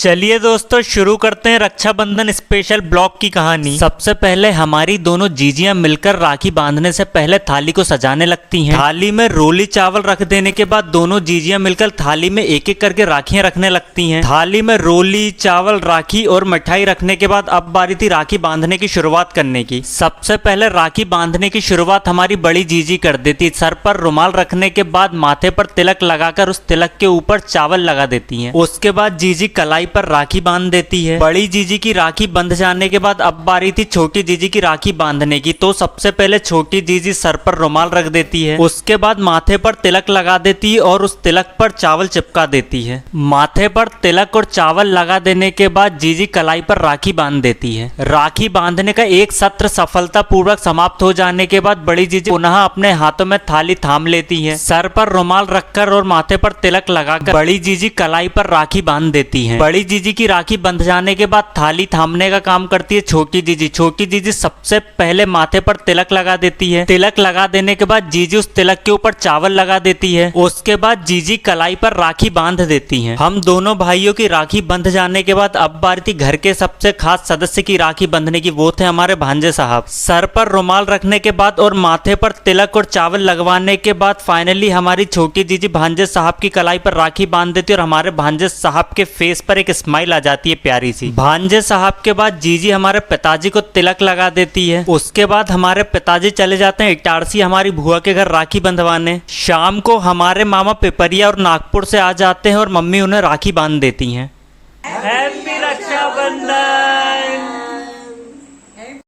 चलिए दोस्तों शुरू करते हैं रक्षाबंधन स्पेशल ब्लॉग की कहानी। सबसे पहले हमारी दोनों जीजियां मिलकर राखी बांधने से पहले थाली को सजाने लगती हैं। थाली में रोली चावल रख देने के बाद दोनों जीजियां मिलकर थाली में एक एक करके राखियां रखने लगती हैं। थाली में रोली चावल राखी और मिठाई रखने के बाद अब बारी थी राखी बांधने की शुरुआत करने की। सबसे पहले राखी बांधने की शुरुआत हमारी बड़ी जीजी कर देती। सर पर रुमाल रखने के बाद माथे पर तिलक लगाकर उस तिलक के ऊपर चावल लगा देती हैं। उसके बाद जीजी कलाई पर राखी बांध देती है। बड़ी जीजी की राखी बंध जाने के बाद अब बारी थी छोटी जीजी की राखी बांधने की। तो सबसे पहले छोटी जीजी सर पर रुमाल रख देती है, उसके बाद माथे पर तिलक लगा देती है और उस तिलक पर चावल चिपका देती है। माथे पर तिलक और चावल लगा देने के बाद जीजी कलाई पर राखी बांध देती है। राखी बांधने का एक सत्र सफलतापूर्वक समाप्त हो जाने के बाद बड़ी जीजी पुनः अपने हाथों में थाली थाम लेती है। सर पर रुमाल रखकर और माथे पर तिलक लगाकर बड़ी जीजी कलाई पर राखी बांध देती है। बड़ी जीजी की राखी बंध जाने के बाद थाली थामने का काम करती है छोटी जीजी। छोटी जीजी सबसे पहले माथे पर तिलक लगा देती है। तिलक लगा देने के बाद जीजी उस तिलक के ऊपर चावल लगा देती है। उसके बाद जीजी कलाई पर राखी बांध देती हैं। हम दोनों भाइयों की राखी बंध जाने के बाद अब बारी थी घर के सबसे खास सदस्य की राखी बंधने की। वो थे हमारे भांजे साहब। सर पर रुमाल रखने के बाद और माथे पर तिलक और चावल लगवाने के बाद फाइनली हमारी छोटी जीजी भांजे साहब की कलाई पर राखी बांध देती है और हमारे भांजे साहब के फेस पर एक स्माइल आ जाती है प्यारी सी। भांजे साहब के बाद जीजी हमारे पिताजी को तिलक लगा देती है। उसके बाद हमारे पिताजी चले जाते हैं इटारसी हमारी बुआ के घर राखी बंधवाने। शाम को हमारे मामा पिपरिया और नागपुर से आ जाते हैं और मम्मी उन्हें राखी बांध देती हैं।